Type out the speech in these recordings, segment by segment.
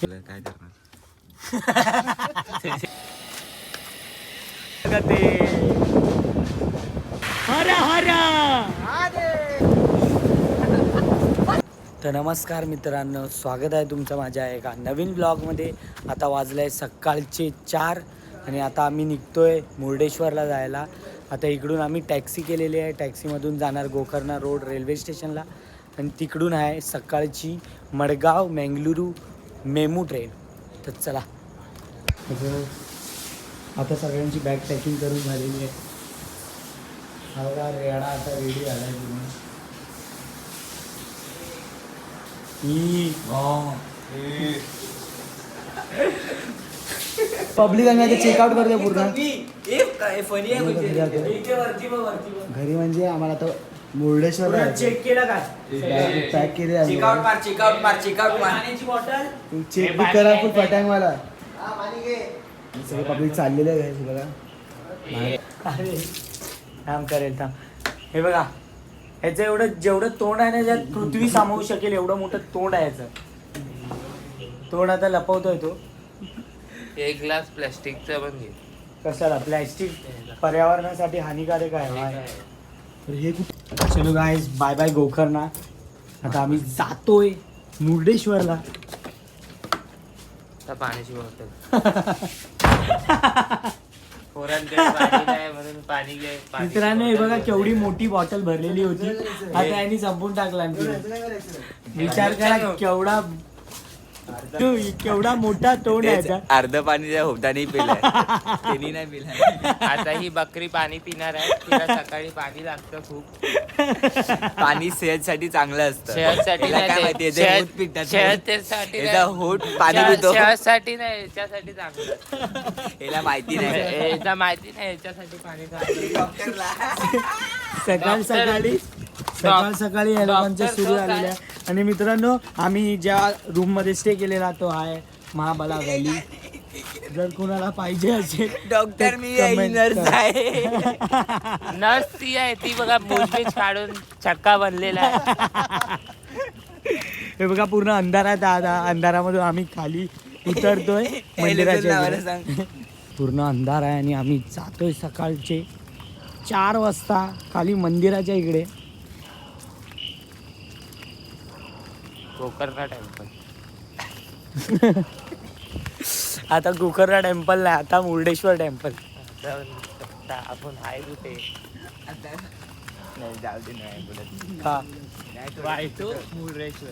काय करणार. तर नमस्कार मित्रांनो, स्वागत आहे तुमचं माझ्या एका नवीन ब्लॉगमध्ये. आता वाजले आहे सकाळचे 4 आणि आता आम्ही निघतोय मुर्डेश्वरला जायला. आता इकडून आम्ही टॅक्सी केलेली आहे, टॅक्सीमधून जाणार गोकर्णा रोड रेल्वे स्टेशनला आणि तिकडून आहे सकाळची मडगाव मंगळुरू मेमू ट्रेन. तर चला, आता सगळ्यांची बॅग पॅकिंग करून झालेली आहे. हा बघा रेडा आता रेडी झाला आहे तुम्ही. पब्लिक आणि चेकआउट करते पूर्ण घरी. म्हणजे आम्हाला आता मुर्डेश्वर चेक केला काय पॅक केले चेक बी करा फुल पटांग मला सगळं पब्लिक चाललेलं आहे बघा. थांब करेल थांब. हे बघा ह्याचं एवढं जेवढं तोंड आहे ना ज्यात पृथ्वी सामावू शकेल एवढं मोठं तोंड आहे ह्याचं. तोंड आता लपवतोय तो. एक ग्लास प्लास्टिकचा पण घे. कशाला? प्लॅस्टिक पर्यावरणासाठी हानिकारक आहे. तर हे चलो गाईज, बाय बाय गोकर्णा. आता आम्ही जातोय मुर्डेश्वरला. पाण्याची बॉटल म्हणून पाणी घे. मित्रांनो हे बघा केवढी मोठी बॉटल भरलेली होती, आता यांनी संपून टाकला. विचार करा केवढा मोठा तोंड आहे. अर्ध पाणी त्या होपटाने पिलाय, त्यांनी नाही पिलाय. आता ही बकरी पाणी पिणार आहे. तिला सकाळी पाणी लागतं खूप. पाणी सेहतसाठी चांगलं असतं. सेहतसाठी काय नाही, माहिती सेहतसाठी याचा होट पाणी पितो. सेहतसाठी नाही, याच्यासाठी चांगलं. याला माहिती नाही, याचा माहिती नाही, याच्यासाठी पाणी चांगलं. सकाळ सकाळी या लोकांच्या सुरू झालेल्या. आणि मित्रांनो, आम्ही ज्या रूम मध्ये स्टे केलेला तो आहे महाबला व्हॅली. जर कुणाला पाहिजे असेल डॉक्टर मी नर्स आहे. नर्स ती आहे, ती बघा मूछबीच काढून छक्का बनलेला आहे. हे बघा पूर्ण अंधार आहे. दादा अंधारामधून आम्ही खाली उतरतोय मंदिराच्या. पूर्ण अंधार आहे आणि आम्ही जातोय सकाळचे 4 वाजता खाली मंदिराच्या इकडे. गोकर्णा टेम्पल. आता गोकर्णा टेम्पल नाही, आता मुर्डेश्वर टेम्पल. आपण आहे कुठे? नाही जाऊ दे, नाही बोलत. हा वायटू मुर्डेश्वर.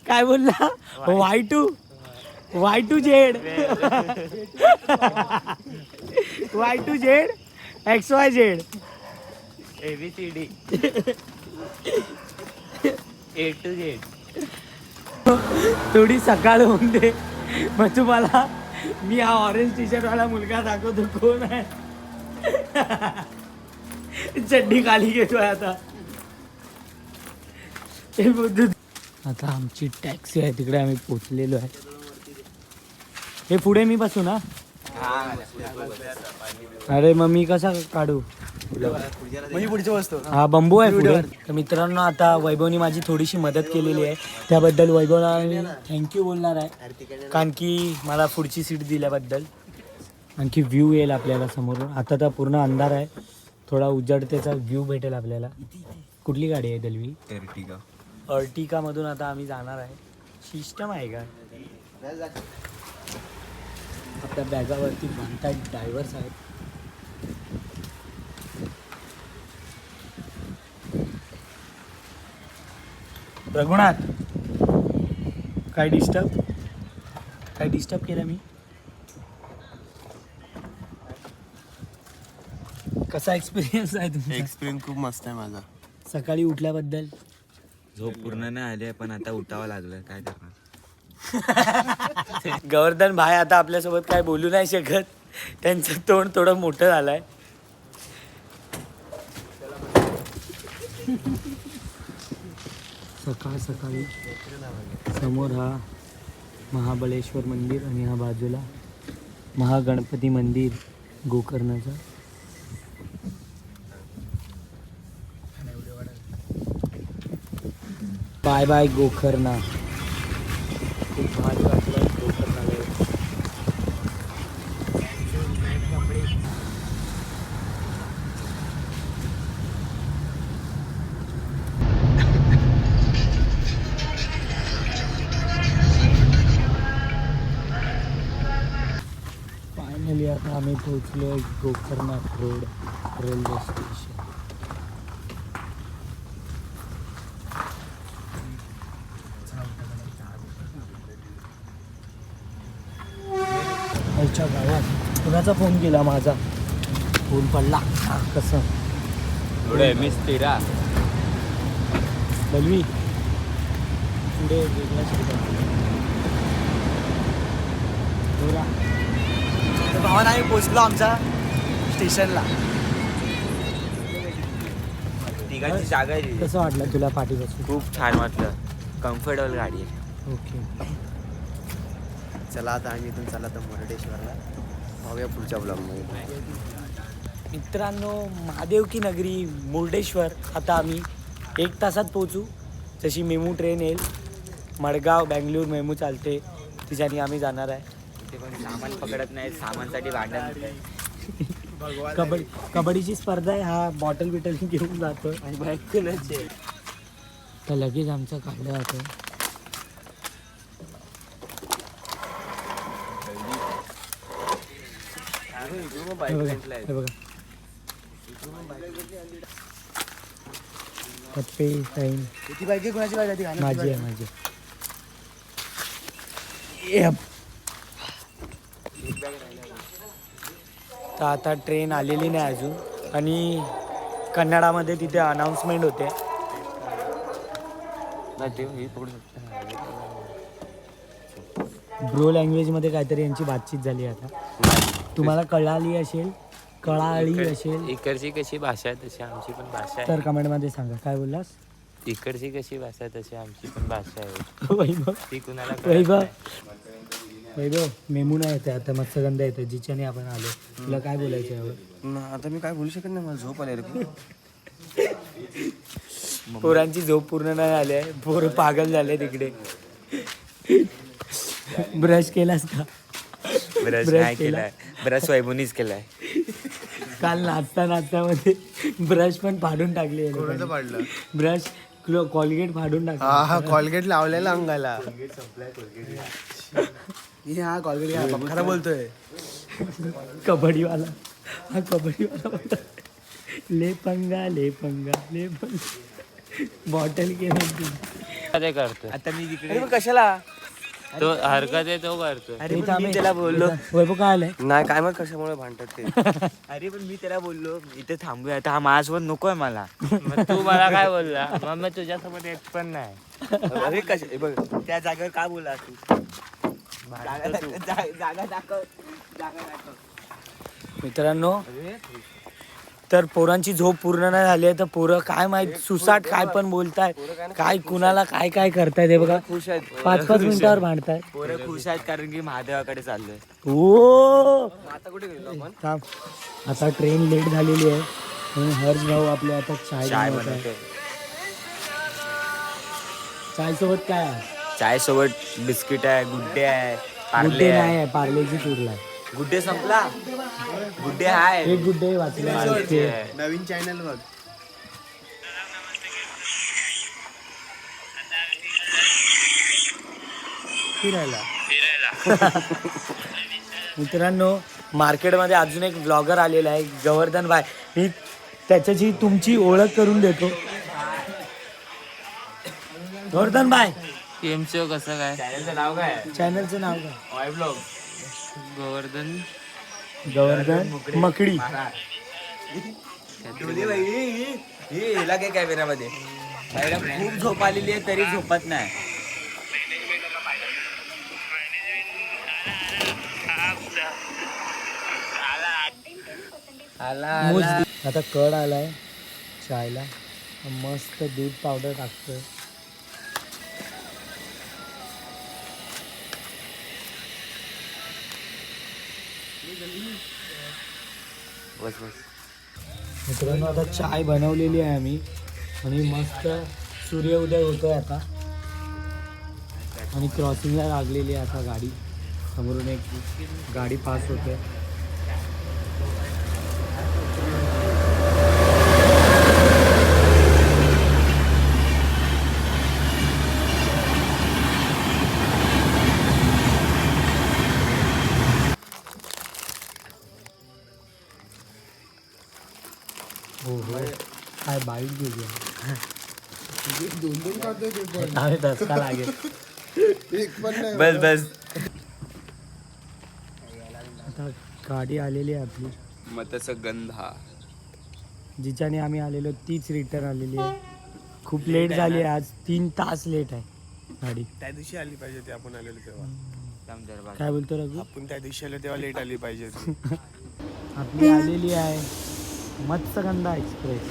काय बोलला? Y2 Z Y2 Z XYZ ABCD A to Z. थोडी सकाळ होऊन दे, मग तुम्हाला मी हा ऑरेंज टी शर्ट वाला मुलगा दाखवतो कोण आहे. चड्डी खाली घेतोय आता. आता आमची टॅक्सी आहे तिकडे, आम्ही पोचलेलो आहे. हे पुढे मी बसू ना? अरे मग मी कसा काढू? पुढची वस्तू हा बंबू आहे पुढे. तर मित्रांनो, आता वैभवनी माझी थोडीशी मदत केलेली आहे, त्याबद्दल वैभवला मी थँक्यू बोलणार आहे. कारण की मला पुढची सीट दिल्याबद्दल. आणखी व्ह्यू येईल आपल्याला समोरून. आता तर पूर्ण अंधार आहे, थोडा उजाडतेचा व्ह्यू भेटेल आपल्याला. कुठली गाडी आहे दलवी? अर्टिका मधून आता आम्ही जाणार आहे. सिस्टम आहे का? आपल्या बॅगावरती बांधतात ड्रायव्हर्स आहेत. रघुनाथ, काय डिस्टर्ब केलं मी? कसा एक्सपिरियन्स आहे तुमचा? एक्सपिरियन्स खूप मस्त आहे माझा. सकाळी उठल्याबद्दल? झोप पूर्ण नाही आली पण आता उठावं लागलं, काय करणार. गोवर्धन भाई आता आपल्यासोबत काय बोलू नाही शकत, त्यांचं तोंड थोडं मोठं झालंय. सकाळी समोर हा महाबळेश्वर मंदिर आणि हा बाजूला महागणपती मंदिर गोकर्णाचा. Bye bye Gokarna. आम्ही पोहोचलो गोकर्णनाथ रोड रेल्वे स्टेशन. आमच्या गावात कुणाचा फोन केला? माझा फोन पडला. कसं मिस तेरा बलवी पुढे वेगळा भावानं आम्ही पोचलो आमच्या स्टेशनला. तिघांची जागा आहे. कसं वाटलं तुला पाठीपासून? खूप छान वाटलं. कम्फर्टेबल गाडी आहे. ओके चला आता आम्ही इथून चला तर मुरुडेश्वरला पाहूया पुढच्या ब्लॉगमध्ये. मित्रांनो, महादेव की नगरी मुर्डेश्वर आता आम्ही 1 तासात पोहोचू. जशी मेमू ट्रेन येईल, मडगाव बँगलोर मेमू चालते, तिच्याने आम्ही जाणार आहे. ते पण सामान पकडत नाही, सामानसाठी भांडण. कबड्डीची स्पर्धा आहे. हा बॉटल बिटल घेऊन जातो तर लगेच आमचं काढलं जातं. हे बघा पप्पे टाईम किती पाहिजे कोणाची पाहिजे माझी आहे माझी. तर आता ट्रेन आलेली नाही अजून आणि कन्नडामध्ये तिथे अनाऊन्समेंट होते. ब्रो लँग्वेजमध्ये काहीतरी यांची बातचीत झाली. आता तुम्हाला कळाली असेल इकडची कशी भाषा आहे तशी आमची पण भाषा आहे. तर कमेंटमध्ये सांगा. काय बोललास? इकडची कशी भाषा आहे तशी आमची पण भाषा आहे. वैभव ती कुणाला वैभव मेमू नाही येते आता, मत्स्यगंधा येते जिच्याने आपण आलो. तुला काय बोलायचं यावर? आता मी काय बोलू शकत नाही, मला झोप आली रे. पोरांची झोप पूर्ण नाही आली आहे. पोरं पागल झाले तिकडे. ब्रश केलास का? ब्रश नाही केलाय. ब्रश वैभवनीच केलाय. काल नाचतामध्ये ब्रश पण फाडून टाकले. पाडलं ब्रश कॉलगेट फाडून टाकले. हा कॉलगेट लावलेला अंगाला. हा कॉलगेट खरं बोलतोय. कबड्डीवाला बोलतो, ले पंगा बॉटल केला ते करतो. आता मी तिकडे कशाला तो हरकत आहे तो करतो. अरे पण मी त्याला बोललो. वैभव काय आलंय? नाही काय मग कशामुळे भांडतात ते. अरे पण मी त्याला बोललो इथे थांबूया. आता हा माझ्यासोबत नकोय मला. मग तू मला काय बोलला? मग मी तुझ्यासोबत येत पण नाही. अरे कशा बघ त्या जागेवर का बोला तू? जागा दाखव. मित्रांनो, तर पोरांची झोप पूर्ण नाही झाली आहे. तर पोरं काय माहित सुसाट काय पण बोलताय, काय कुणाला काय काय करताय ते बघा. खुश आहेत. 5-5 मिनिटावर भांडताय. पोरं खुश आहेत कारण की महादेवाकडे चाललोय. ओ आता कुठे गेलो आपण? थांब. आता ट्रेन लेट झालेली आहे म्हणून हर्ष भाऊ आपले आता चाय चाय बनवत आहे. बनवते. चाय सोबत काय आहे? चाय सोबत बिस्किट आहे, गुड्डे आहे, पार्ले गुड्डे नाही आहे. आहे, पार्लेची चुरला. गुड्डे संपला. गुड्डे हाय. एक गुड्डे वाचले. नवीन चॅनल बघ. फिरायला मित्रांनो, मार्केटमध्ये अजून एक ब्लॉगर आलेला आहे, गोवर्धन भाई. मी त्याच्याशी तुमची ओळख करून देतो. गोवर्धन भाई, गेमचं कसं काय? चॅनलचं नाव काय? चॅनलचं नाव काय? ऑय ब्लॉग. गोवर्धन गोवर्धन मकडी. हिला काय कॅमेरामध्ये खूप झोप आलेली आहे तरी झोपत नाही. आता कड आलाय चायला. मस्त दूध पावडर टाकतोय. मित्रांनो, आता चाय बनवलेली आहे आम्ही आणि मस्त सूर्य उदय होतोय आता. आणि क्रॉसिंगला लागलेली आहे आता गाडी. समोरून एक गाडी पास होते. बाईक घेऊया धसका लागेल. बस बस. आता गाडी आलेली आहे आपली, मतसगंधा. जिच्याने आम्ही आलेलो तीच रिटर्न आलेली आहे. खूप लेट झाली आहे आज, 3 तास लेट आहे गाडी. त्या दिवशी आली पाहिजे ते आपण आलेलो तेव्हा. काय बोलतो रघु? आपण त्या दिवशी आलो तेव्हा लेट आली पाहिजे. आपली आलेली आहे मत्स्यगंधा एक्सप्रेस.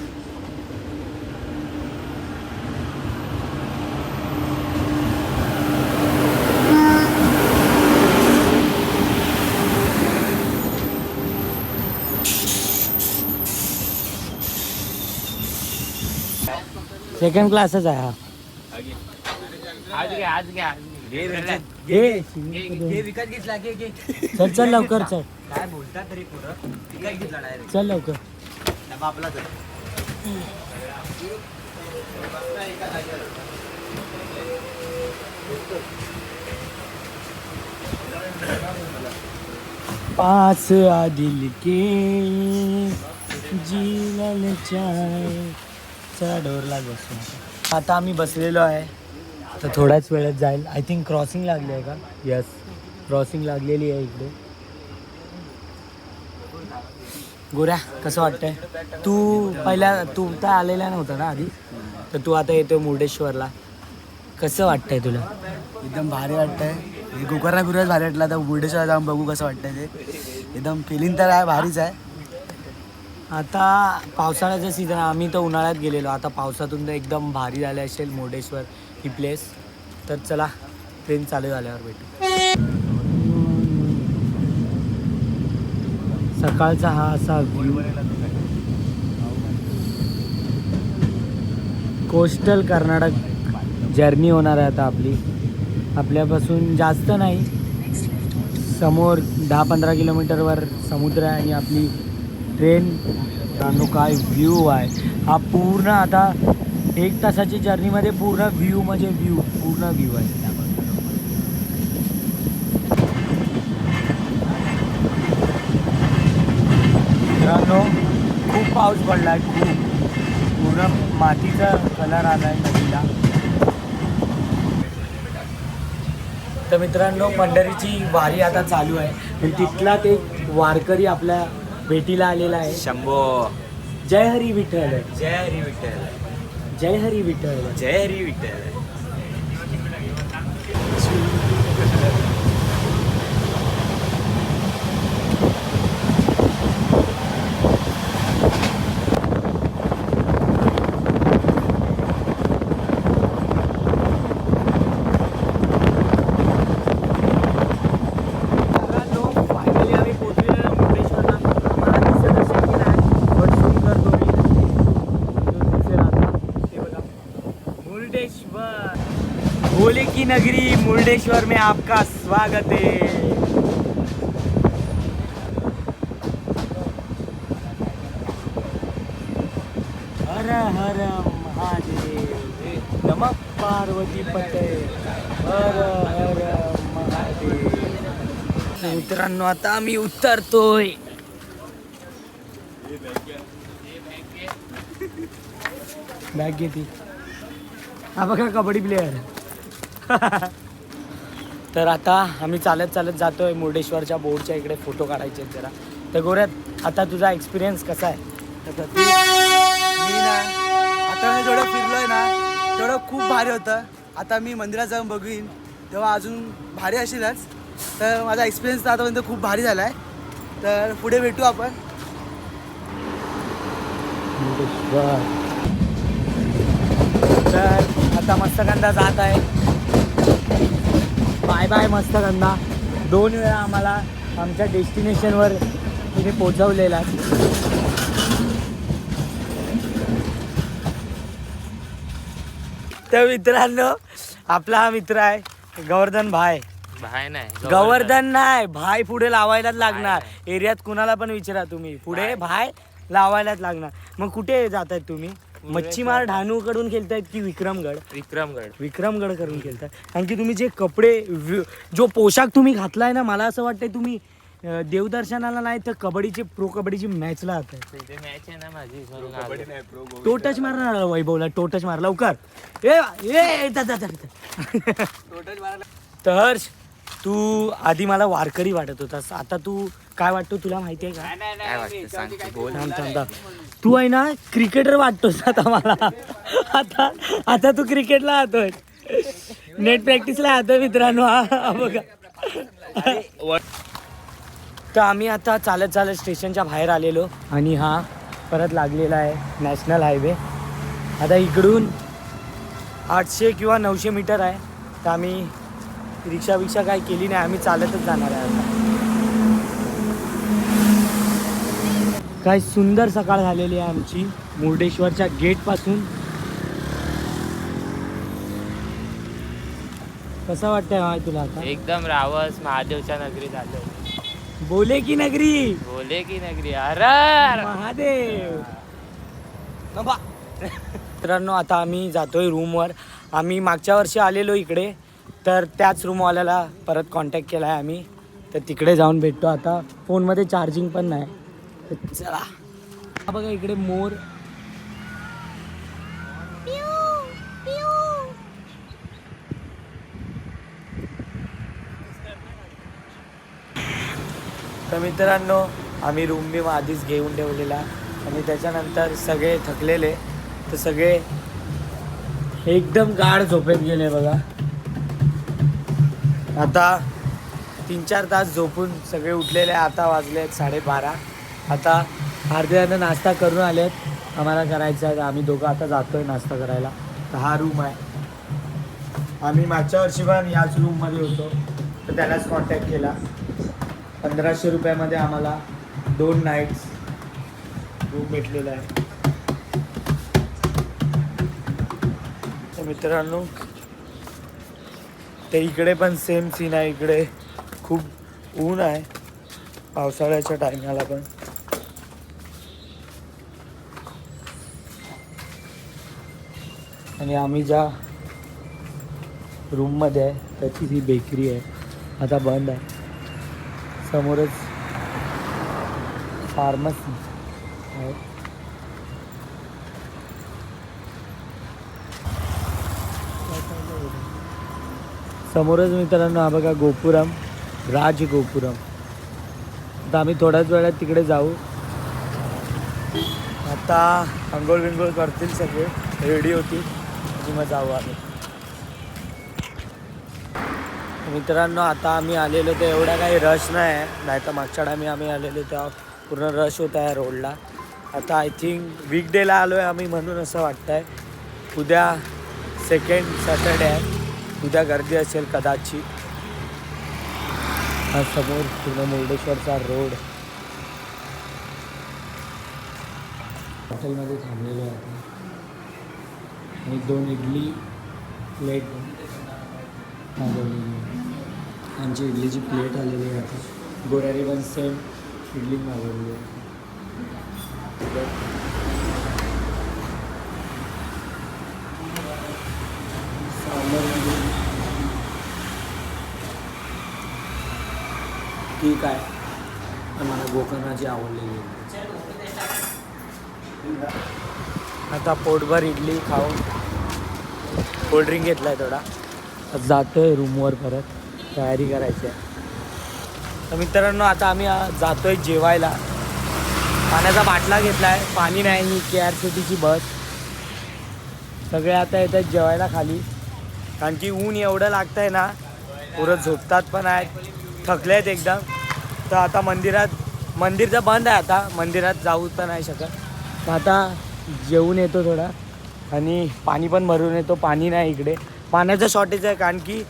सेकंड क्लासच आहे हा. आज घ्या घे विकत. ए, घे विकत घेतला. घे घे. चल चल लवकर चल. काय बोलतात तरी पोरं. विकत घेतला डायरेक्ट. चल लवकर. डबा आपलाच आहे. पास आ दिल के जीवन चाहे. चला डोरला बसू. आता आम्ही बसलेलो आहे, तर थोड्याच वेळात जाईल. आय थिंक क्रॉसिंग लागली आहे का? यस, क्रॉसिंग लागलेली आहे इकडे. गोऱ्या कसं वाटतंय? तू तर आलेला नव्हता ना आधी, तर तू आता येतो मुर्डेश्वरला. कसं वाटतंय तुला? एकदम भारी वाटतंय. गोकर्णा फिरवायच भारी वाटलं. आता मुर्डेश्वर जाऊन बघू कसं वाटतंय ते. एकदम फिलिंग तर आहे, भारीच आहे. आता पावसाळ्याचं सीझन, आम्ही तर उन्हाळ्यात गेलेलो, आता पावसातून तर एकदम भारी झाले असेल मुर्डेश्वर ही प्लेस. तर चला ट्रेन चालू झाल्यावर भेटू. सकाळचा हा असा व्ह्यू. कोस्टल कर्नाटक जर्नी होणार आहे आता आपली. आपल्यापासून जास्त नाही, समोर 10-15 किलोमीटरवर समुद्र आहे आणि आपली ट्रेन. काय व्ह्यू आहे हा पूर्ण. आता 1 तासाची जर्नीमध्ये पूर्ण व्ह्यू म्हणजे पूर्ण व्ह्यू आहे. मित्रांनो खूप पाऊस पडला आहे, खूप. पूर्ण मातीचा कलर आला आहे नदीला. तर मित्रांनो पंढरीची वारी आता चालू आहे, आणि तिथला ते वारकरी आपल्या भेटीला आलेला आहे. शंभो. जय हरी विठ्ठल. जय हरी विठ्ठल. जय हरी विठ्ठल. जय हरी विठ्ठल. फायनली आम्ही पोहोचलेलो मुर्डेश्वरला. मला दिसत असेल की नाही, पण झूम करतो मी. दिसेल आता. ते बघा मुर्डेश्वर, भोले की नगरी मुर्डेश्वर में आपका स्वागत है. हर हर महादेव. नमः पार्वती पते. हर हर महादेव. मित्रांनो आता आम्ही उतरतोय. बॅग घेते. हा बघा कबड्डी प्लेअर. तर आता आम्ही चालत चालत जातोय मुर्डेश्वरच्या बोर्डच्या इकडे. फोटो काढायचे जरा. तर गोऱ्यात आता तुझा एक्सपिरियन्स कसा आहे? मी ना आता मी जेवढं फिरलोय ना तेवढं खूप भारी होतं. आता मी मंदिरात जाऊन बघीन तेव्हा अजून भारी असेलच. तर माझा एक्सपिरियन्स तर आतापर्यंत खूप भारी झाला आहे. तर पुढे भेटू आपण. तर आता मत्स्यगंधा जात आहे. Bye bye Matsyagandha. 2 वेळा आम्हाला आमच्या डेस्टिनेशनवर तिथे पोचवलेला. तर मित्रांनो आपला हा मित्र आहे गोवर्धन भाई. भाई नाही, गोवर्धन नाही, भाई पुढे लावायलाच लागणार. एरियात कुणाला पण विचारा तुम्ही, पुढे भाई लावायलाच लागणार. मग कुठे जात आहेत तुम्ही? मच्छीमार ढाणू कडून खेळतायत की विक्रमगड? विक्रमगड करून खेळताय. कारण की तुम्ही जे कपडे जो पोशाख तुम्ही घातलाय ना, मला असं वाटतंय तुम्ही देवदर्शनाला नाही तर कबड्डीची प्रो कबड्डीची मॅचला आता तिथे मॅच आहे ना माझी म्हणून आलो. तो टच मारणार वैभवला, तो टच मार लवकर. तर हर्ष, तू आधी मला वारकरी वाटत होतास, आता तू काय वाटतो तुला माहिती आहे का? काय वाटतं सांग तू, बोल. थांब. तू आहे ना क्रिकेटर वाटतोस आता मला. आता तू क्रिकेटला आतोय, नेट प्रॅक्टिसला आतोय मित्रांनो. हा बघा. तर आम्ही आता चालत स्टेशनच्या बाहेर आलेलो आणि हा परत लागलेला आहे नॅशनल हायवे. आता इकडून 800 किंवा 900 मीटर आहे, तर आम्ही रिक्षा काय केली नाही, आम्ही चालतच जाणार आहे आता. काय सुंदर सकाळ झालेली आहे आमची मुर्डेश्वरच्या गेटपासून. कसं वाटतंय माहिती तुला आता? एकदम रावस महादेवच्या नगरी झालो. बोले की नगरी, बोले की नगरी. अरे महादेव. मित्रांनो, आता आम्ही जातोय रूमवर. आम्ही मागच्या वर्षी आलेलो इकडे, तर त्याच रूमवाल्याला परत कॉन्टॅक्ट केला आहे आम्ही, तर तिकडे जाऊन भेटतो. आता फोनमध्ये चार्जिंग पण नाही, तर चला. हा बघा इकडे मोर. तर मित्रांनो, आम्ही रूम बी आधीच घेऊन ठेवलेला आणि त्याच्यानंतर सगळे थकलेले, तर सगळे एकदम गाढ झोपेत गेले बघा. आता 3-4 तास झोपून सगळे उठलेले. आता वाजले 12:30. आता अर्ध्यानं नाश्ता करून आलेत, आम्हाला करायचं आहे. आम्ही दोघं आता जातोय नाश्ता करायला. तर हा रूम आहे. आम्ही मागच्या वर्षी पण याच रूममध्ये होतो, तर त्यालाच कॉन्टॅक्ट केला. 1500 रुपयामध्ये आम्हाला 2 नाईट्स रूम भेटलेला आहे. तर मित्रांनो, ते इकडे पण सेम सीन आहे. इकडे खूप ऊन आहे पावसाळ्याच्या टायमाला पण. आणि आम्ही ज्या रूममध्ये आहे त्याची ही बेकरी आहे, आता बंद आहे. समोरच फार्मसी आहे. समोरच मित्रांनो हा बघा गोपुरम, राज गोपुरम. आता आम्ही थोड्याच वेळात तिकडे जाऊ. आता अंघोळ बिंघोळ करतील सगळे, रेडी होतील आणि मग जाऊ आम्ही. मित्रांनो, आता आम्ही आलेलो तर एवढा काही रश नाही आहे, नाही तर मागच्या टायमी आम्ही आलेलो तेव्हा पूर्ण रश होता आहे रोडला. आता आय थिंक वीकडेला आलो आहे आम्ही म्हणून असं वाटतं आहे. उद्या 2nd सॅटर्डे आहे, उद्या गर्दी असेल कदाचित. हा समोर पूर्ण मुर्डेश्वरचा रोड. हॉटेलमध्ये थांबलेलो आहे आता आणि 2 इडली प्लेट मागवलेली आहे. आमची इडलीची प्लेट आलेली आहे आता. गोऱ्यारी पण सेम इडली मागवलेली आहे. ठीक आहे, पण मला गोकर्णाची आवडलेली आहे. आता पोटभर इडली खाऊन कोल्ड्रिंक घेतला आहे थोडा. जातोय रूमवर, परत तयारी करायची आहे. तर मित्रांनो, आता आम्ही जातोय जेवायला. पाण्याचा बाटला घेतला आहे, पाणी नाही. ही KRCTची बस. सगळे आता येतात जेवायला खाली, कारण की ऊन एवढं लागतं आहे ना, पुरं झोपतात पण आहेत, थकले आहेत एकदम. तर आता मंदिरचं बंद आहे, आता मंदिरात जाऊ तर नाही शकत. तर आता जेवून येतो थोडा आणि पाणी पण भरून येतो. पाणी नाही इकडे, पाण्याचं शॉर्टेज आहे, कारण की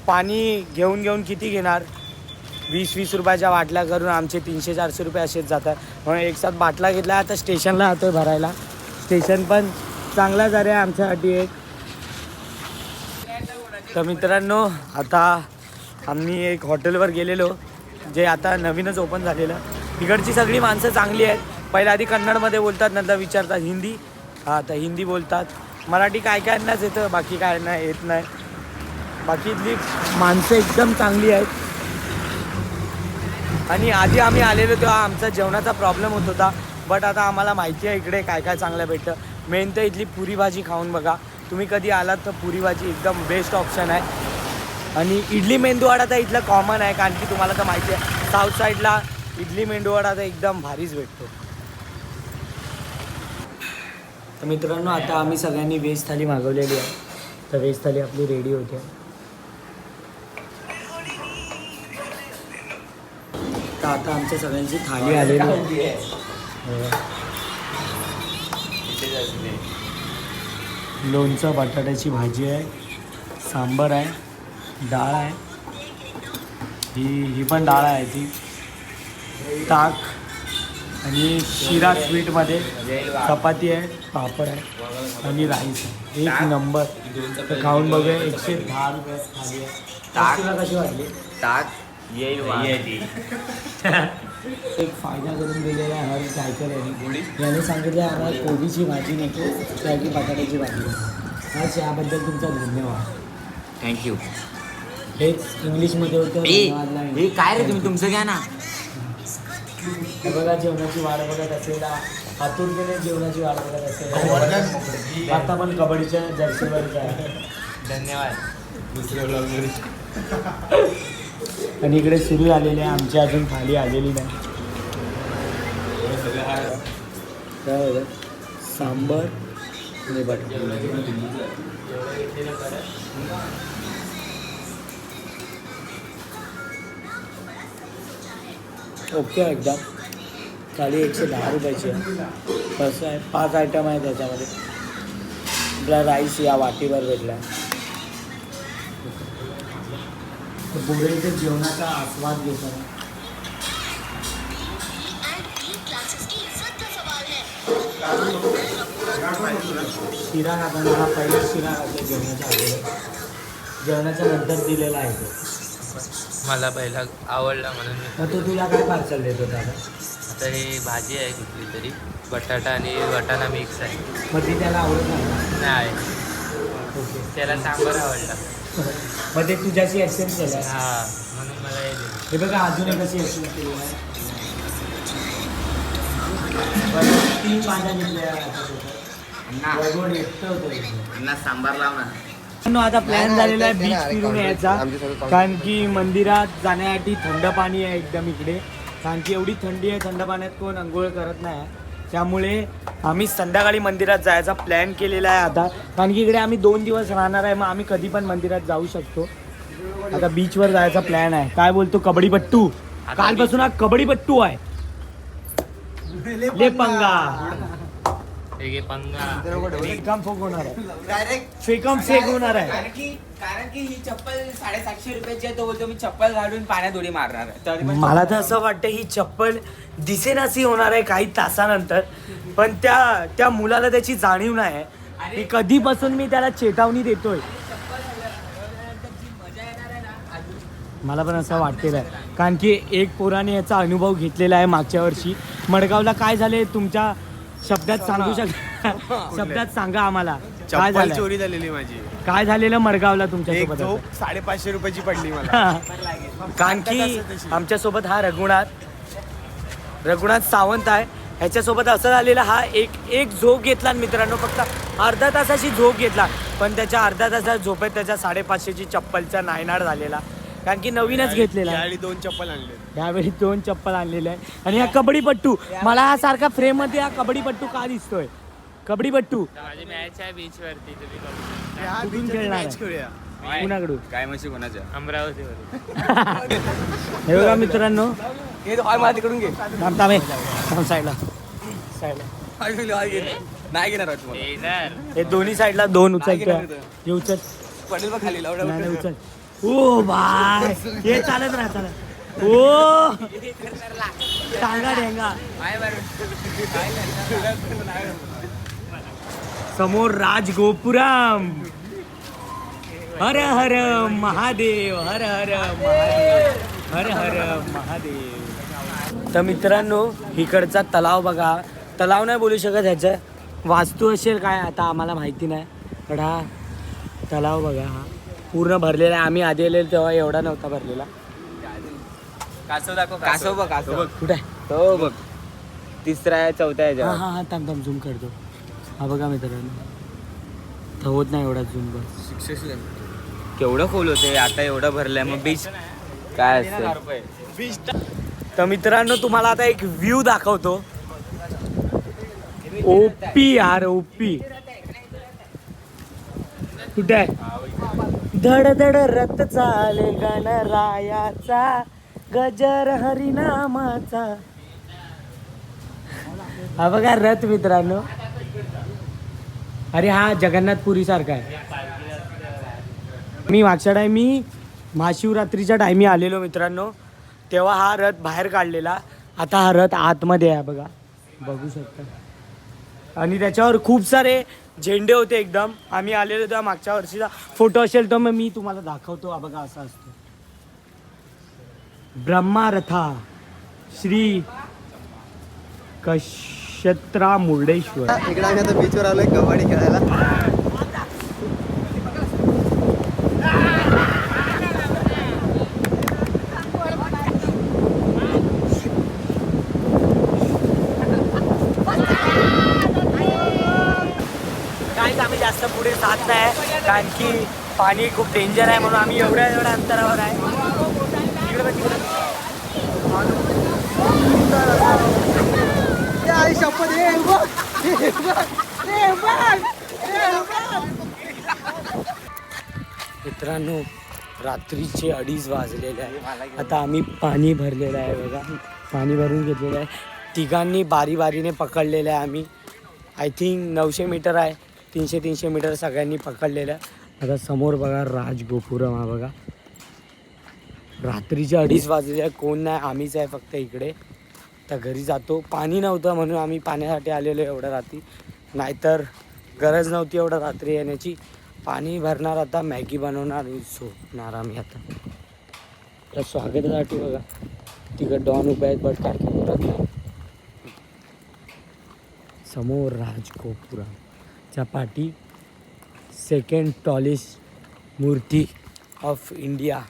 पाणी घेऊन किती घेणार. 20-20 रुपयाच्या बाटल्या करून आमचे 300-400 रुपये असेच जातात. म्हणून एक साथ बाटला घेतला. आता स्टेशनला जातोय भरायला. स्टेशन पण चांगला जरा आहे आमच्यासाठी एक. तर मित्रांनो, आता आम्ही एक हॉटेलवर गेलेलो, जे आता नवीनच ओपन झालेलं. तिकडची सगळी माणसं चांगली आहेत. पहिल्या आधी कन्नडमध्ये बोलतात, नंतर विचारतात हिंदी. हां, तर हिंदी बोलतात. मराठी काय नाच येतं, बाकी काय नाही येत नाही. बाकी इथली माणसं एकदम चांगली आहेत. आणि आधी आम्ही आलेलो तेव्हा आमचा जेवणाचा प्रॉब्लेम होत होता, बट आता आम्हाला माहिती आहे इकडे काय काय चांगलं भेटतं. मेन तर इथली पुरी भाजी खाऊन बघा, तुम्ही कधी आलात तर पुरी भाजी एकदम बेस्ट ऑप्शन आहे. आणि इडली मेंदूवडा तर इथलं कॉमन आहे, कारण की तुम्हाला तर माहिती आहे साऊथ साईडला इडली मेंदूवडा तर एकदम भारीच भेटतो. तर मित्रांनो आता आम्ही सगळ्यांनी व्हेज थाली मागवलेली आहे, तर व्हेज थाली आपली रेडी होते. तर आता आमच्या सगळ्यांची थाली आलेली आहे. लोणचं, बटाट्याची भाजी आहे, सांबार आहे, डाळ आहे, ही पण डाळ आहे ती, ताक आणि शिरा स्वीटमध्ये, चपाती आहे, पापड आहे आणि राईस आहे. एक नंबर. तर खाऊन बघूया. 110 रुपये थाली आहे. ताक तुला कशी वाटली? ताक येईल एक फायदा करून दिलेला आहे हर कायकर याने सांगितलं आम्हाला कोबीची भाजी नको, त्याची बटाट्याची भाजी. आज याबद्दल तुमचा धन्यवाद. थँक्यू. हेच इंग्लिशमध्ये होतं. हे काय रे तुम्ही तुमचं घ्या ना. हे बघा जेवणाची वाट बघत असेल, आतुरतेने जेवणाची वाट बघत असेल. आता पण कबड्डीच्या जर्सीवरच आहे. धन्यवाद. दुसऱ्या ब्लॉगमध्ये आणि इकडे सुरू झालेली आहे, आमची अजून थाली आलेली नाही. काय सांबर आणि बटाटा. ओके एकदम. थाली 110 रुपयाची आहे. कसं आहे 5 आयटम आहे त्याच्यामध्ये. आपला राईस या वाटीवर भेटला आहे. पुढे इथे जेवणाचा आस्वाद घेताना शिरा खाताना हा पहिला शिरा घातला जेवणाच्या आधी, जेवणाच्या नंतर दिलेला आहे तो. मला पहिला आवडला म्हणून मग तो तुला काय पार्सल देतो दादा? आता ही भाजी आहे कुठली तरी, बटाटा आणि वाटाणा मिक्स आहे. मग ती त्याला आवडत नाही. नाही, ओके. त्याला सांबार आवडला. मग ते तुझ्याशी एक्सचेंज केलं आहे. हा, म्हणून मला हे दिलं. हे बघा अजून एक कशी एक्सचेंज केली आहे. 3 भाज्या घेतल्या सांबार लाव ना. आता प्लॅन झालेला आहे बीच फिरून यायचा, कारण की मंदिरात जाण्यासाठी थंड पाणी आहे एकदम इकडे. कारण की एवढी थंडी आहे, थंड पाण्यात कोण अंघोळ करत नाही, त्यामुळे आम्ही संध्याकाळी मंदिरात जायचा प्लॅन केलेला आहे आता. कारण की इकडे आम्ही 2 दिवस राहणार आहे, मग आम्ही कधी पण मंदिरात जाऊ शकतो. आता बीचवर जायचा प्लॅन आहे. काय बोलतो कबड्डीपट्टू? कालपासून हा कबड्डीपट्टू आहे. ले पंगा फेकम फोक होणार आहे, डायरेक्ट फेकम फेक होणार आहे. कारण की ही चप्पल 750 रुपयाची आहे. तो बोलतो मी चप्पल घालून पाण्यात उडी मारणार आहे. तरी पण मला तर असं वाटतं ही चप्पल दिसेनाशी होणार आहे काही तासानंतर, पण त्या मुलाला त्याची जाणीव नाही आहे. ही कधीपासून मी त्याला चेतावणी देतोय. मला पण असं वाटतेलं आहे, कारण की एक पोराने याचा अनुभव घेतलेला आहे मागच्या वर्षी. मडगावला काय झाले तुमच्या शब्दात सांगू शकता? शब्दात सांगा आम्हाला काय चप्पल झालं, चोरी झालेली माझी. काय झालेलं मडगावला एक तुमच्यासोबत? झोप 550 रुपयाची पडली मला. कारण की आमच्यासोबत हा रघुनाथ सावंत आहे. ह्याच्यासोबत असं झालेलं, हा एक झोप घेतला मित्रांनो, फक्त अर्धा तासाची झोप घेतला, पण त्याच्या अर्धा तासाच्या झोपेत त्याच्या 550ची चप्पलचा नायनाट झालेला. कारण की नवीनच घेतलेला आहे. यावेळी 2 चप्पल आणले. यावेळी 2 चप्पल आणलेले आहे. आणि हा कबड्डीपट्टू, मला हा सारखा फ्रेम मध्ये हा कबड्डीपट्टू का दिसतोय? कबड्डीपट्टू माझी मॅच आहे बीच वरती, तुम्ही बघू शकता. या कुठून picture ची खेळणार match आहे? खेळूया. कुणाकडून? काय म्हशी कोणाच्या? अमरावतीवर. हे बघा मित्रांनो, हे तो मला तिकडून घे. साईडला नाही घेणार तुम्हाला. येणार. हे दोन्ही साईडला 2 उचलतोय. हे उचल. पडेल बघ खाली लावडा. नाही नाही, उचल. ओ बाय, हे चालत राहा, चालत. ओ टांगा ढेंगा. समोर राजगोपुरम. हर हर महादेव, हर हर महादेव, हर हर महादेव. तर मित्रांनो, इकडचा तलाव बघा. तलाव नाही बोलू शकत, ह्याचं वास्तू असेल काय आता आम्हाला माहिती नाही, पण हा तलाव बघा, हा पूर्ण भरलेला आहे. आम्ही आधी आलेलो तेव्हा एवढा नव्हता भरलेला. कासव दाखव कासव बघ कासव कुठे आहे? तो बघ तिसरा आहे चौथा आहे हा जेव्हा. हा हा थांब थांब झूम करतो. हा बघा मित्रांनो, तर होत नाही एवढा झूम बस. केवढं खोल होते आता एवढं भरलंय मग बीच काय असतं. तर मित्रांनो तुम्हाला आता एक व्ह्यू दाखवतो. ओपी यार ओपी. कुठे आहे? धड धड रथ चाले गणरायाचा गजर हरिनामाचा. हा बघा रथ मित्रांनो. अरे हा जगन्नाथपुरी सारखा आहे. मी मागच्या टायमी महाशिवरात्रीच्या टायमी आलेलो मित्रांनो, तेव्हा हा रथ बाहेर काढलेला. आता हा रथ आतमध्ये आहे बघा, बघू शकता. आणि त्याच्यावर खूप सारे झेंडे होते एकदम. आम्ही आलेलो तेव्हा मागच्या वर्षीचा फोटो असेल तर मग मी तुम्हाला दाखवतो. हा बघा असा असतो ब्रह्मारथा श्री कक्षत्रा मुर्डेश्वर. इकडे आम्ही आता बीचवर आलोय कबड्डी खेळायला. काहीच आम्ही जास्त पुढे जात नाही कारण की पाणी खूप डेंजर आहे, म्हणून आम्ही एवढ्या अंतरावर आहे. तिकडे बघ, तिकडे. आई शपथ हे बघ. मित्रांनो रात्रीचे 2:30 वाजलेले आहे. आता आम्ही पाणी भरलेलं आहे बघा, पाणी भरून घेतलेलं आहे. तिघांनी बारी बारीने पकडलेलं आहे आम्ही. आय थिंक 900 मीटर आहे, 300 मीटर सगळ्यांनी पकडलेलं आहे. आता समोर बघा राजगोपुरम हा बघा. रात्रीचे 2:30 वाजलेले आहे, कोण नाही, आम्हीच आहे फक्त इकडे. तर घरी जातो. पाणी नव्हतं म्हणून आम्ही पाण्यासाठी आलेलो एवढ्या रात्री, नाहीतर गरज नव्हती एवढं रात्री येण्याची. पाणी भरणार, आता मॅगी बनवणार आणि झोपणार आम्ही आता. तर स्वागतासाठी बघा तिकडं डॉन उभे आहेत, बट काय करत नाही. समोर राजगोपुराच्या पाठी सेकंड टॉलेस्ट मूर्ती ऑफ इंडिया